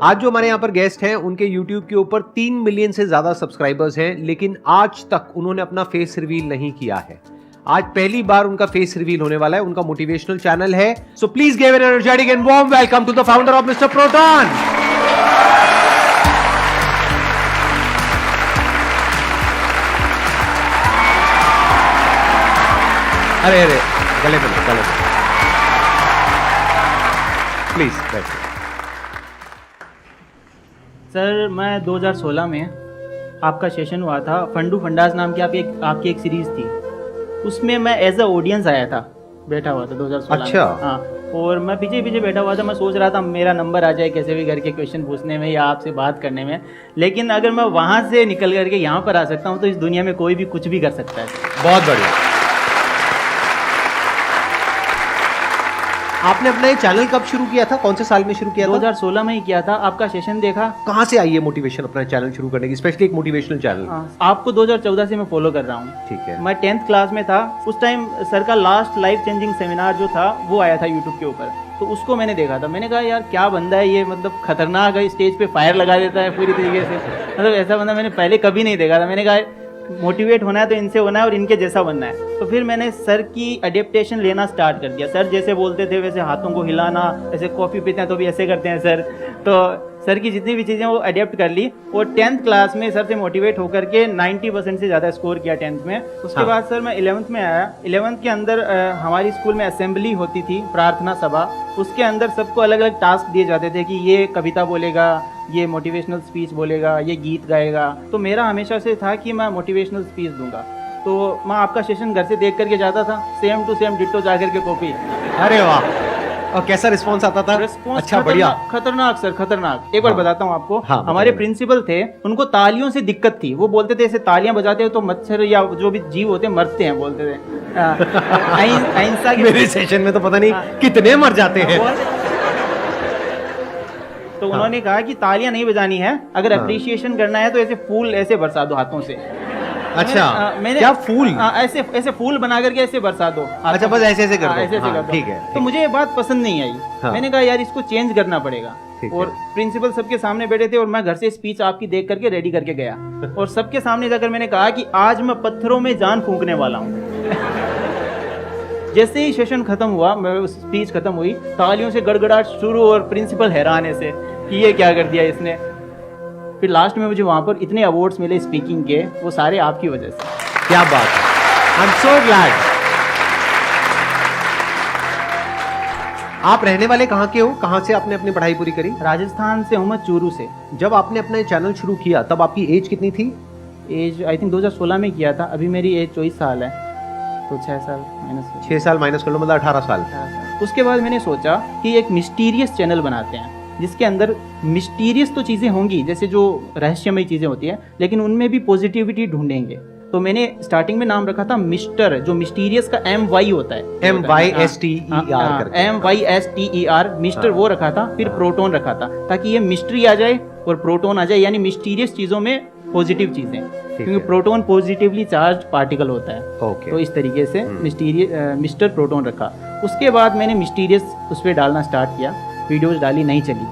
आज जो हमारे यहाँ पर गेस्ट हैं उनके YouTube के ऊपर 3 मिलियन से ज्यादा सब्सक्राइबर्स हैं, लेकिन आज तक उन्होंने अपना फेस रिवील नहीं किया है। आज पहली बार उनका फेस रिवील होने वाला है। उनका मोटिवेशनल चैनल है। So please give an energetic and warm welcome to the founder of mister Proton. अरे अरे गले पे प्लीज बैठिए। सर मैं 2016 में आपका सेशन हुआ था, फंडू फंडास नाम की आपकी एक सीरीज़ थी, उसमें मैं एज अ ऑडियंस आया था, बैठा हुआ था 2016 अच्छा। में। हाँ, और मैं पीछे पीछे बैठा हुआ था। मैं सोच रहा था मेरा नंबर आ जाए कैसे भी करके क्वेश्चन पूछने में या आपसे बात करने में, लेकिन अगर मैं वहाँ से निकल करके यहाँ पर आ सकता हूँ तो इस दुनिया में कोई भी कुछ भी कर सकता है। बहुत बढ़िया। आपने अपना ये चैनल कब शुरू किया था? कौन से साल में शुरू किया था? 2016 में ही किया था। आपका सेशन देखा। कहाँ से आई है मोटिवेशन अपना चैनल शुरू करने की, स्पेशली एक मोटिवेशनल चैनल? आपको 2014 से मैं फॉलो कर रहा हूँ। ठीक है। मैं 10th क्लास में था उस टाइम। सर का लास्ट लाइफ चेंजिंग सेमिनार जो था वो आया था यूट्यूब के ऊपर, तो उसको मैंने देखा था। मैंने कहा यार क्या बंदा है ये, मतलब खतरनाक है, स्टेज पे फायर लगा देता है पूरी तरीके से। मतलब ऐसा बंदा मैंने पहले कभी नहीं देखा था। मैंने कहा मोटिवेट होना है तो इनसे होना है और इनके जैसा बनना है। तो फिर मैंने सर की अडेप्टेशन लेना स्टार्ट कर दिया। सर जैसे बोलते थे वैसे हाथों को हिलाना, ऐसे कॉफ़ी पीते हैं तो भी ऐसे करते हैं सर। तो सर की जितनी भी चीज़ें वो अडेप्ट कर ली और 10th क्लास में सर से मोटिवेट होकर के 90% से ज़्यादा स्कोर किया 10th में। उसके बाद सर मैं 11th में आया। 11th के अंदर हमारी स्कूल में असेंबली होती थी, प्रार्थना सभा। उसके अंदर सबको अलग अलग टास्क दिए जाते थे कि ये कविता बोलेगा, ये मोटिवेशनल स्पीच बोलेगा, ये गीत गाएगा। तो मेरा हमेशा से था कि मैं मोटिवेशनल स्पीच दूंगा। तो मैं आपका सेशन घर से देख करके जाता था, सेम टू सेम डिट्टो जा करके कॉपी। अरे वाह। और कैसा रिस्पॉन्स आता था? रिस्पॉन्स अच्छा, बढ़िया। खतरनाक सर, खतरनाक। एक बार बताता हूँ आपको। हाँ, हमारे प्रिंसिपल थे, उनको तालियों से दिक्कत थी। वो बोलते थे ऐसे तालियां बजाते हो तो मच्छर या जो भी जीव होते हैं मरते हैं, बोलते थे। अहिंसा के मेरे सेशन में तो पता नहीं कितने मर जाते हैं। तो उन्होंने कहा कि तालियां नहीं बजानी है, अगर अप्रिशिएशन करना है तो ऐसे फूल ऐसे बरसा दो हाथों से। अच्छा, मैंने क्या फूल? ऐसे ऐसे फूल बना करके ऐसे बरसा दो। अच्छा, बस ऐसे ऐसे कर दो। ऐसे ऐसे कर दो। ठीक है। तो मुझे ये बात पसंद नहीं आई। मैंने कहा यार इसको चेंज करना पड़ेगा। और प्रिंसिपल सबके सामने बैठे थे और मैं घर से स्पीच आपकी देख करके रेडी करके गया और सबके सामने जाकर मैंने कहा कि आज मैं पत्थरों में जान फूंकने वाला हूँ। जैसे ही सेशन खत्म हुआ, मैं स्पीच खत्म हुई, तालियों से गड़गड़ाहट शुरू और प्रिंसिपल हैरान ऐसे कि ये क्या कर दिया इसने। फिर लास्ट में मुझे वहाँ पर इतने अवार्ड्स मिले स्पीकिंग के, वो सारे आपकी वजह से। क्या बात है, आई एम सो ग्लैड। आप रहने वाले कहाँ के हो? कहाँ से आपने अपनी पढ़ाई पूरी करी? राजस्थान से हूँ मैं, चूरू से। जब आपने अपना चैनल शुरू किया तब आपकी एज कितनी थी? एज आई थिंक 2016 में किया था। अभी मेरी एज 24 साल है, तो 6 साल माइनस कर लो, मतलब 18 साल। उसके बाद मैंने सोचा कि एक मिस्टीरियस चैनल बनाते हैं जिसके अंदर मिस्टीरियस तो चीज़ें होंगी, जैसे जो रहस्यमय चीज़ें होती हैं, लेकिन उनमें भी पॉजिटिविटी ढूंढेंगे। तो मैंने स्टार्टिंग में नाम रखा था मिस्टर, जो मिस्टीरियस का MY होता है, MYSTER, मिस्टर वो रखा था। फिर प्रोटॉन रखा था ताकि ये मिस्ट्री आ जाए और प्रोटॉन आ जाए, यानी मिस्टीरियस चीज़ों में पॉजिटिव चीज़ें, क्योंकि प्रोटॉन पॉजिटिवली चार्ज पार्टिकल होता है। तो इस तरीके से मिस्टर प्रोटॉन रखा। उसके बाद मैंने मिस्टीरियस उस पर डालना स्टार्ट किया, वीडियोज़ डाली, नहीं चली।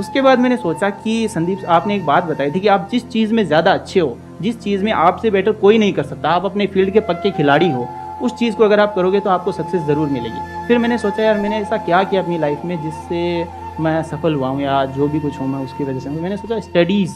उसके बाद मैंने सोचा कि संदीप, आपने एक बात बताई थी कि आप जिस चीज़ में ज़्यादा अच्छे हो, जिस चीज़ में आपसे बेटर कोई नहीं कर सकता, आप अपने फील्ड के पक्के खिलाड़ी हो, उस चीज़ को अगर आप करोगे तो आपको सक्सेस ज़रूर मिलेगी। फिर मैंने सोचा यार मैंने ऐसा क्या किया अपनी लाइफ में जिससे मैं सफल हुआ हूँ या जो भी कुछ हूँ मैं उसकी वजह से। मैंने सोचा स्टडीज़।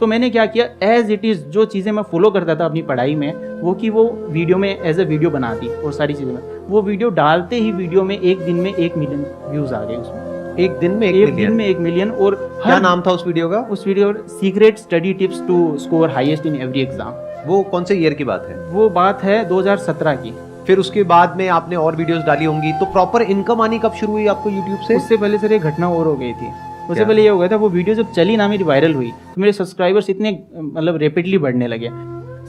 तो मैंने क्या किया, एज इट इज़ जो चीज़ें मैं फॉलो करता था अपनी पढ़ाई में, वो कि वो वीडियो में एज अ वीडियो बना दी और सारी चीज़ें में वो वीडियो डालते ही वीडियो में एक दिन में 1 मिलियन व्यूज़ आ गए उसमें। एक दिन में 1 मिलियन? और क्या नाम था उस वीडियो का? उस video secret study tips to score highest in every exam. वो कौन से ईयर की बात है? वो बात है 2017 की। फिर उसके बाद में आपने और वीडियोस डाली होंगी, तो प्रॉपर इनकम आनी कब शुरू हुई आपको यूट्यूब से? उससे पहले सर एक घटना और हो गई थी। उससे पहले ये हो गया था, वो वीडियो जब चली ना, मेरी वायरल हुई, तो मेरे सब्सक्राइबर्स इतने मतलब रैपिडली बढ़ने लगे।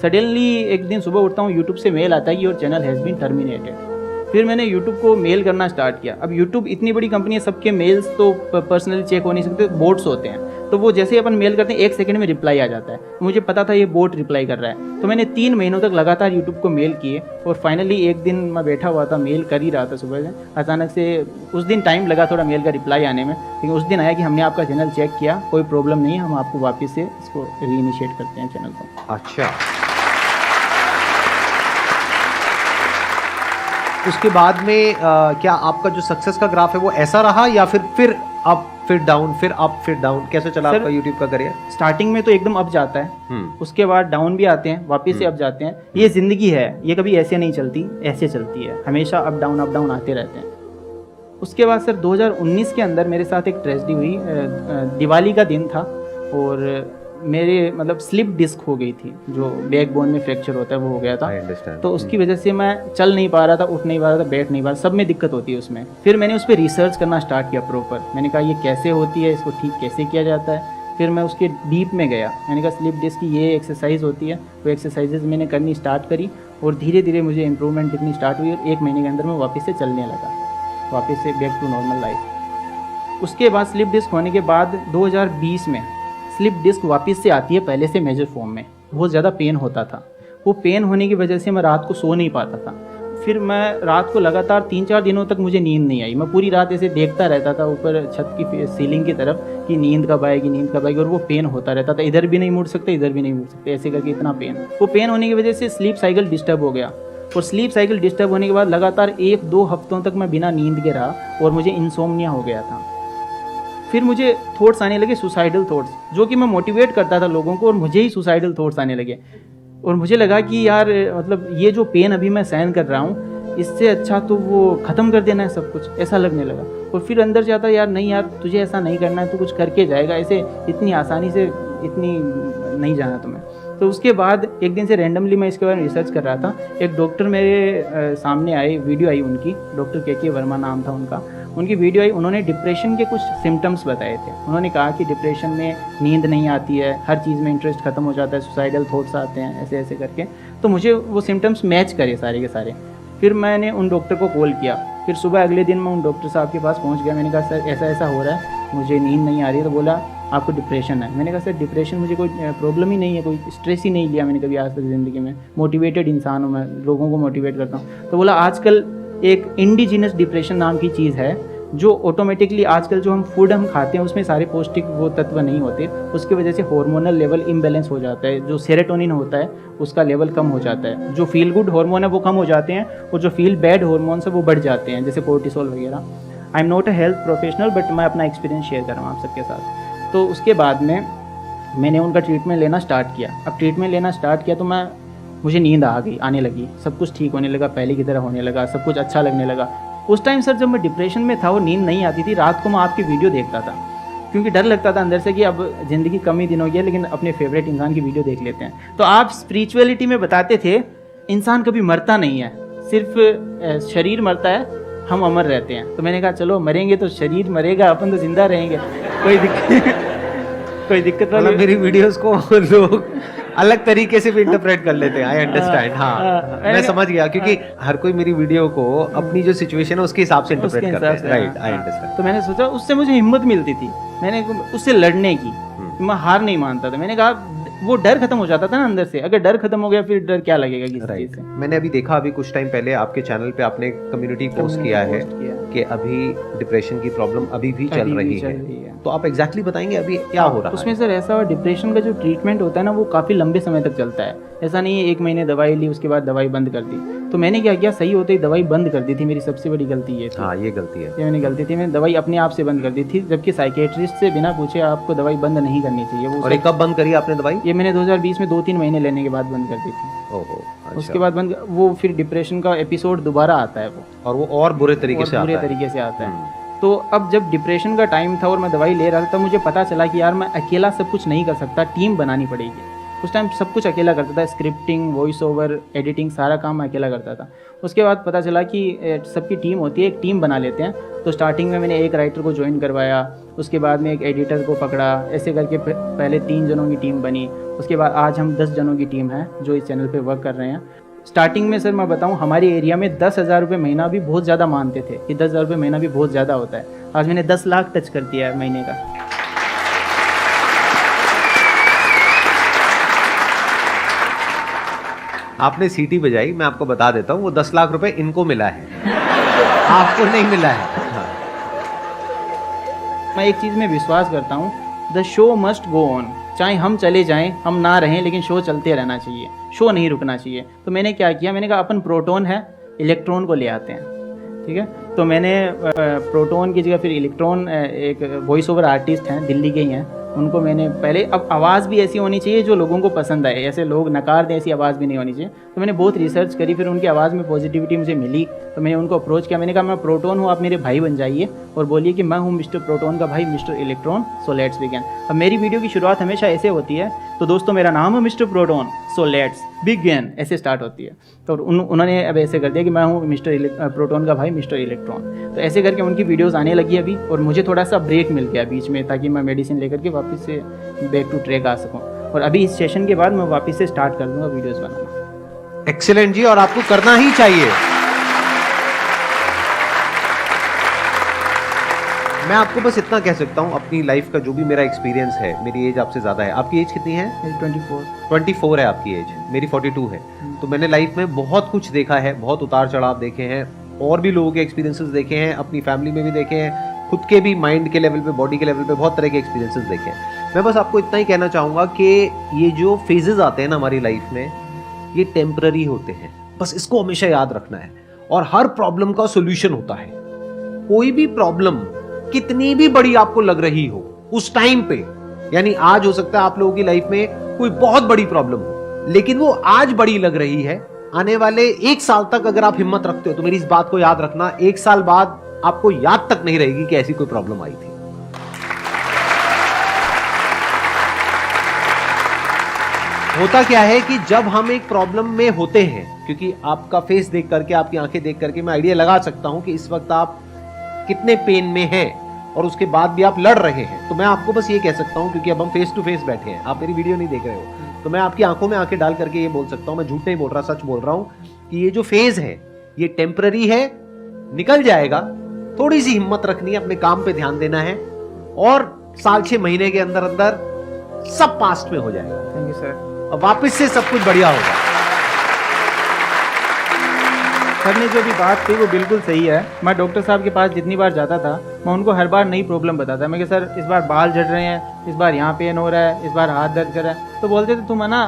सडनली एक दिन सुबह उठता हूँ, यूट्यूब से मेल आता है कि your channel has been terminated. फिर मैंने YouTube को मेल करना स्टार्ट किया। अब YouTube इतनी बड़ी कंपनी है, सबके मेल्स तो पर्सनली चेक हो नहीं सकते, बोट्स होते हैं। तो वो जैसे ही अपन मेल करते हैं 1 सेकंड में रिप्लाई आ जाता है। तो मुझे पता था ये बोट रिप्लाई कर रहा है, तो मैंने 3 महीनों तक लगातार यूट्यूब को मेल किए और फाइनली एक दिन मैं बैठा हुआ था, मेल कर ही रहा था सुबह से, अचानक से उस दिन टाइम लगा थोड़ा मेल का रिप्लाई आने में, लेकिन उस दिन आया कि हमने आपका चैनल चेक किया, कोई प्रॉब्लम नहीं है, हम आपको वापस से इसको रीइनिशिएट करते हैं चैनल को। अच्छा, उसके बाद में क्या आपका जो सक्सेस का ग्राफ है वो ऐसा रहा या फिर अप फिर डाउन फिर अप फिर डाउन, कैसे चला आपका यूट्यूब का करियर? स्टार्टिंग में तो एकदम अप जाता है, उसके बाद डाउन भी आते हैं, वापस से अप जाते हैं। ये जिंदगी है, ये कभी ऐसे नहीं चलती, ऐसे चलती है, हमेशा अप डाउन आते रहते हैं। उसके बाद सर 2019 के अंदर मेरे साथ एक ट्रेजेडी हुई। दिवाली का दिन था और मेरे मतलब स्लिप डिस्क हो गई थी, जो बैकबोन में फ्रैक्चर होता है वो हो गया था। तो उसकी वजह से मैं चल नहीं पा रहा था, उठ नहीं पा रहा था, बैठ नहीं पा रहा, सब में दिक्कत होती है उसमें। फिर मैंने उस पर रिसर्च करना स्टार्ट किया प्रॉपर। मैंने कहा ये कैसे होती है, इसको ठीक कैसे किया जाता है। फिर मैं उसके डीप में गया, मैंने कहा स्लिप डिस्क की ये एक्सरसाइज होती है, वो एक्सरसाइजेज मैंने करनी स्टार्ट करी और धीरे धीरे मुझे इंप्रूवमेंट दिखनी स्टार्ट हुई और 1 महीने के अंदर मैं वापस से चलने लगा, वापस से बैक टू नॉर्मल लाइफ। उसके बाद स्लिप डिस्क होने के बाद 2020 में स्लिप डिस्क वापस से आती है पहले से मेजर फॉर्म में। बहुत ज़्यादा पेन होता था, वो पेन होने की वजह से मैं रात को सो नहीं पाता था। फिर मैं रात को लगातार 3-4 दिनों तक मुझे नींद नहीं आई। मैं पूरी रात ऐसे देखता रहता था ऊपर छत की सीलिंग की तरफ कि नींद कब आएगी, और वो पेन होता रहता था। इधर भी नहीं मुड़ सकते, इधर भी नहीं मुड़ सकते, ऐसे करके इतना पेन। वो पेन होने की वजह से स्लीप साइकिल डिस्टर्ब हो गया और स्लीप साइकिल डिस्टर्ब होने के बाद लगातार 1-2 हफ्तों तक मैं बिना नींद के रहा और मुझे इंसोम्निया हो गया था। फिर मुझे थॉट्स आने लगे, सुसाइडल थॉट्स, जो कि मैं मोटिवेट करता था लोगों को और मुझे ही सुसाइडल थॉट्स आने लगे। और मुझे लगा कि यार मतलब ये जो पेन अभी मैं सहन कर रहा हूँ, इससे अच्छा तो वो ख़त्म कर देना है सब कुछ, ऐसा लगने लगा। और फिर अंदर से आता यार नहीं यार, तुझे ऐसा नहीं करना है, तू कुछ करके जाएगा, ऐसे इतनी आसानी से इतनी नहीं जाना तुम्हें। तो उसके बाद एक दिन से रैंडमली मैं इसके बारे में रिसर्च कर रहा था। एक डॉक्टर मेरे सामने आए, वीडियो आई उनकी, डॉक्टर के वर्मा नाम था उनका। उनकी वीडियो आई, उन्होंने डिप्रेशन के कुछ सिम्टम्स बताए थे। उन्होंने कहा कि डिप्रेशन में नींद नहीं आती है, हर चीज़ में इंटरेस्ट खत्म हो जाता है, सुसाइडल थॉट्स आते हैं, ऐसे ऐसे करके। तो मुझे वो सिम्टम्स मैच करे सारे के सारे। फिर मैंने उन डॉक्टर को कॉल किया। फिर सुबह अगले दिन मैं उन डॉक्टर साहब के पास पहुंच गया। मैंने कहा सर ऐसा ऐसा हो रहा है, मुझे नींद नहीं आ रही है। तो बोला आपको डिप्रेशन है। मैंने कहा सर डिप्रेशन मुझे कोई प्रॉब्लम ही नहीं है, कोई स्ट्रेस ही नहीं लिया मैंने कभी आज तक ज़िंदगी में, मोटिवेटेड इंसान हूँ मैं, लोगों को मोटिवेट करता हूँ। तो बोला आजकल एक इंडिजिनस डिप्रेशन नाम की चीज़ है, जो ऑटोमेटिकली आजकल जो हम फूड हम खाते हैं उसमें सारे पौष्टिक वो तत्व नहीं होते, उसकी वजह से हार्मोनल लेवल इम्बैलेंस हो जाता है। जो सेरोटोनिन होता है उसका लेवल कम हो जाता है, जो फील गुड हार्मोन है वो कम हो जाते हैं और जो फील बैड हार्मोन्स है वो बढ़ जाते हैं, जैसे कोर्टिसोल वगैरह। I am not a health professional but मैं अपना एक्सपीरियंस शेयर कर रहा हूँ आप सबके साथ। तो उसके बाद में मैंने उनका ट्रीटमेंट लेना स्टार्ट किया। अब ट्रीटमेंट लेना स्टार्ट किया तो मुझे नींद आने लगी, सब कुछ ठीक होने लगा, पहले की तरह होने लगा, सब कुछ अच्छा लगने लगा। उस टाइम सर जब मैं डिप्रेशन में था और नींद नहीं आती थी, रात को मैं आपकी वीडियो देखता था, क्योंकि डर लगता था अंदर से कि अब ज़िंदगी कम ही दिन हो गया, लेकिन अपने फेवरेट इंसान की वीडियो देख लेते हैं। तो आप स्पिरिचुअलिटी में बताते थे इंसान कभी मरता नहीं है, सिर्फ शरीर मरता है, हम अमर रहते हैं। तो मैंने कहा चलो मरेंगे तो शरीर मरेगा, अपन तो जिंदा रहेंगे, कोई दिक्कत मतलब मेरी वीडियोस को लोग अलग तरीके से भी इंटरप्रेट कर लेते हैं। I understand. हाँ, मैं समझ गया, क्योंकि हर कोई मेरी वीडियो को अपनी जो सिचुएशन है उसके हिसाब से इंटरप्रेट करता है। Right, I understand. तो मैंने सोचा उससे मुझे हिम्मत मिलती थी, मैंने उससे लड़ने की, मैं हार नहीं मानता था। मैंने कहा वो डर खत्म हो जाता था ना अंदर से, अगर डर खत्म हो गया फिर डर क्या लगेगा किसी चीज से। मैंने अभी देखा, अभी कुछ टाइम पहले आपके चैनल पे आपने कम्युनिटी पोस्ट किया है कि अभी डिप्रेशन की प्रॉब्लम अभी भी चल रही है। तो आप एग्जैक्टली बताएंगे अभी क्या हो रहा है उसमें? सर ऐसा डिप्रेशन का जो ट्रीटमेंट होता है ना, वो काफ़ी लंबे समय तक चलता है। ऐसा नहीं है 1 महीने दवाई ली उसके बाद दवाई बंद कर दी। तो मैंने क्या किया, सही होते ही दवाई बंद कर दी थी। मेरी सबसे बड़ी गलती ये थी। हाँ, ये गलती है, ये मैंने गलती थी, मैंने दवाई अपने आप से बंद कर दी थी, जबकि साइकेट्रिस्ट से बिना पूछे आपको दवाई बंद नहीं करनी चाहिए। वो और कब बंद करी आपने दवाई? ये मैंने 2020 में 2-3 महीने लेने के बाद बंद कर दी थी। ओहो, अच्छा। उसके बाद बंद, वो फिर डिप्रेशन का एपिसोड दोबारा आता है वो और बुरे तरीके से आता है। तो अब जब डिप्रेशन का टाइम था और मैं दवाई ले रहा था, तब मुझे पता चला कि यार मैं अकेला सब कुछ नहीं कर सकता, टीम बनानी पड़ेगी। उस टाइम सब कुछ अकेला करता था, स्क्रिप्टिंग, वॉइस ओवर, एडिटिंग, सारा काम मैं अकेला करता था। उसके बाद पता चला कि सबकी टीम होती है, एक टीम बना लेते हैं। तो स्टार्टिंग में मैंने एक राइटर को ज्वाइन करवाया, उसके बाद में एक एडिटर को पकड़ा, ऐसे करके पहले 3 जनों की टीम बनी। उसके बाद आज हम 10 जनों की टीम है जो इस चैनल पे वर्क कर रहे हैं। स्टार्टिंग में सर मैं बताऊं, हमारे एरिया में 10,000 रुपये महीना भी बहुत ज़्यादा मानते थे कि 10,000 रुपये महीना भी बहुत ज़्यादा होता है। आज मैंने 10 लाख टच कर दिया है महीने का। आपने सीटी बजाई, मैं आपको बता देता हूँ, वो 10 लाख रुपए इनको मिला है, आपको नहीं मिला है। हाँ। मैं एक चीज़ में विश्वास करता हूँ, the show must go on. चाहे हम चले जाएं, हम ना रहें, लेकिन शो चलते रहना चाहिए, शो नहीं रुकना चाहिए। तो मैंने क्या किया, मैंने कहा अपन प्रोटॉन है, इलेक्ट्रॉन को ले आते हैं, ठीक है। तो मैंने प्रोटॉन की जगह फिर इलेक्ट्रॉन, एक वॉइस ओवर आर्टिस्ट हैं, दिल्ली के ही हैं, उनको मैंने पहले, अब आवाज़ भी ऐसी होनी चाहिए जो लोगों को पसंद आए, ऐसे लोग नकार दें ऐसी आवाज़ भी नहीं होनी चाहिए। तो मैंने बहुत रिसर्च करी, फिर उनकी आवाज़ में पॉजिटिविटी मुझे मिली, तो मैंने उनको अप्रोच किया। मैंने कहा मैं प्रोटॉन हूँ, आप मेरे भाई बन जाइए और बोलिए कि मैं हूँ मिस्टर प्रोटॉन का भाई, mister electron, so let's begin. अब मेरी वीडियो की शुरुआत हमेशा ऐसे होती है, तो दोस्तों मेरा नाम है mister proton, so let's begin, ऐसे स्टार्ट होती है। तो उन्होंने अब ऐसे कर दिया कि मैं हूँ मिस्टर प्रोटॉन का भाई, मिस्टर इलेक्ट्रॉन। तो ऐसे करके उनकी वीडियोस आने लगी अभी, और मुझे थोड़ा सा ब्रेक मिल गया बीच में, ताकि मैं मेडिसिन लेकर के वापस से बैक टू ट्रैक आ सकूँ। और अभी इस सेशन के बाद मैं वापस से स्टार्ट कर दूँगा वीडियोज़ बनाना। एक्सीलेंट जी, और आपको करना ही चाहिए। मैं आपको बस इतना कह सकता हूँ, अपनी लाइफ का जो भी मेरा एक्सपीरियंस है, मेरी एज आपसे ज़्यादा है। आपकी एज कितनी है? 24 है आपकी एज, मेरी 42 है। तो मैंने लाइफ में बहुत कुछ देखा है, बहुत उतार चढ़ाव देखे हैं, और भी लोगों के एक्सपीरियंसेस देखे हैं, अपनी फैमिली में भी देखे हैं, खुद के भी माइंड के लेवल पे, बॉडी के लेवल पे बहुत तरह के एक्सपीरियंसेस देखे हैं। मैं बस आपको इतना ही कहना चाहूँगा कि ये जो फेजेस आते हैं ना हमारी लाइफ में, ये टेम्पररी होते हैं, बस इसको हमेशा याद रखना है। और हर प्रॉब्लम का सोल्यूशन होता है। कोई भी प्रॉब्लम कितनी भी बड़ी आपको लग रही हो उस टाइम पे, यानी आज हो सकता है आप लोगों की लाइफ में कोई बहुत बड़ी प्रॉब्लम हो, लेकिन वो आज बड़ी लग रही है, आने वाले 1 साल तक अगर आप हिम्मत रखते हो तो मेरी इस बात को याद रखना, 1 साल बाद आपको याद तक नहीं रहेगी कि ऐसी कोई प्रॉब्लम आई थी। होता क्या है कि जब हम एक प्रॉब्लम में होते हैं, क्योंकि आपका फेस देख करके, आपकी आंखें देख करके मैं आइडिया लगा सकता हूं कि इस वक्त आप कितने पेन में हैं, और उसके बाद भी आप लड़ रहे हैं। तो मैं आपको बस ये कह सकता हूं, क्योंकि अब हम फेस टू फेस बैठे हैं, आप मेरी वीडियो नहीं देख रहे हो, तो मैं आपकी आंखों में आंखें डाल करके ये बोल सकता हूं, मैं झूठ नहीं बोल रहा, सच बोल रहा हूं, कि ये जो फेज है ये टेम्पररी है, निकल जाएगा। थोड़ी सी हिम्मत रखनी है, अपने काम पे ध्यान देना है, और 6 महीने के अंदर अंदर सब पास्ट में हो जाएगा। Thank you sir. और वापस से सब कुछ बढ़िया होगा। सर ने जो भी बात कही वो बिल्कुल सही है। मैं डॉक्टर साहब के पास जितनी बार जाता था, मैं उनको हर बार नई प्रॉब्लम बताता। मैं कि सर इस बार बाल झड़ रहे हैं, इस बार यहाँ पेन हो रहा है, इस बार हाथ दर्द कर रहा है। तो बोलते थे तुम है ना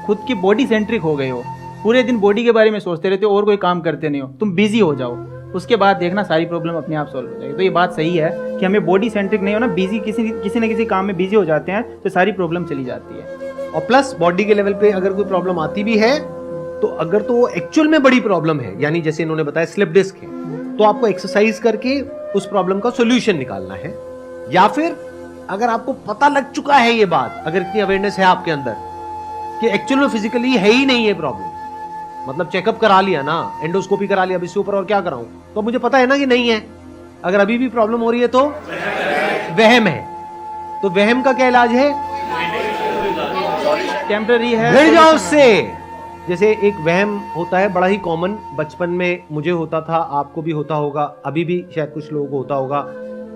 खुद की बॉडी सेंट्रिक हो गए हो, पूरे दिन बॉडी के बारे में सोचते रहते हो और कोई काम करते नहीं हो, तुम बिजी हो जाओ, उसके बाद देखना सारी प्रॉब्लम अपने आप सॉल्व हो जाएगी। तो ये बात सही है कि हमें बॉडी सेंट्रिक नहीं हो ना, बिजी किसी न किसी काम में बिजी हो जाते हैं तो सारी प्रॉब्लम चली जाती है। और प्लस बॉडी के लेवल पे अगर कोई प्रॉब्लम आती भी है, तो अगर तो वो एक्चुअल में बड़ी प्रॉब्लम है, यानी जैसे इन्होंने बताया स्लिप डिस्क है, तो आपको एक्सरसाइज करके उस प्रॉब्लम का सॉल्यूशन निकालना है। या फिर अगर आपको पता लग चुका है ये बात, अगर इतनी अवेयरनेस है आपके अंदर कि एक्चुअल में फिजिकली है ही नहीं ये प्रॉब्लम, मतलब चेकअप करा लिया ना, एंडोस्कोपी करा लिया, अब इससे ऊपर और क्या कराऊं, तो मुझे पता है ना कि नहीं है। अगर अभी भी प्रॉब्लम हो रही है तो वहम है, तो वहम का क्या इलाज है? टेम्पररी है, भिड़ जाओ उससे। जैसे एक वहम होता है बड़ा ही कॉमन, बचपन में मुझे होता था, आपको भी होता होगा, अभी भी शायद कुछ लोगों को होता होगा।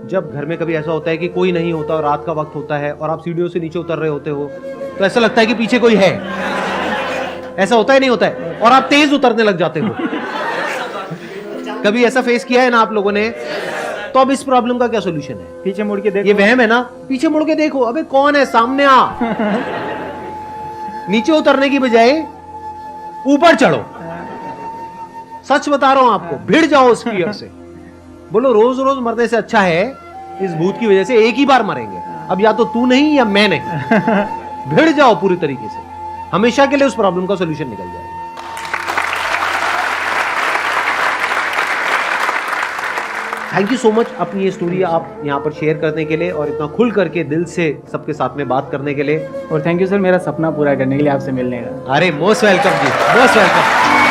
जब घर में कभी ऐसा होता है कि कोई नहीं होता और रात का वक्त होता है और आप सीढ़ियों से नीचे उतर रहे होते हो, तो ऐसा लगता है कि पीछे कोई है। ऐसा होता है नहीं होता है? और आप तेज उतरने लग जाते हो। कभी ऐसा फेस किया है ना आप लोगों ने? तो अब इस प्रॉब्लम का क्या सोल्यूशन है? पीछे मुड़ के देखो। ये वहम है ना, पीछे मुड़ के देखो, अबे कौन है, सामने आ। नीचे उतरने की बजाय ऊपर चढ़ो। सच बता रहा हूं आपको, भिड़ जाओ उस फियर से। बोलो रोज रोज मरने से अच्छा है इस भूत की वजह से एक ही बार मरेंगे, अब या तो तू नहीं या मैं नहीं। भिड़ जाओ पूरी तरीके से, हमेशा के लिए उस प्रॉब्लम का सॉल्यूशन निकल जाएगा। थैंक यू सो मच अपनी ये स्टोरी आप यहाँ पर शेयर करने के लिए और इतना खुल करके दिल से सबके साथ में बात करने के लिए। और थैंक यू सर मेरा सपना पूरा करने के लिए आपसे मिलने का। अरे मोस्ट वेलकम जी, मोस्ट वेलकम।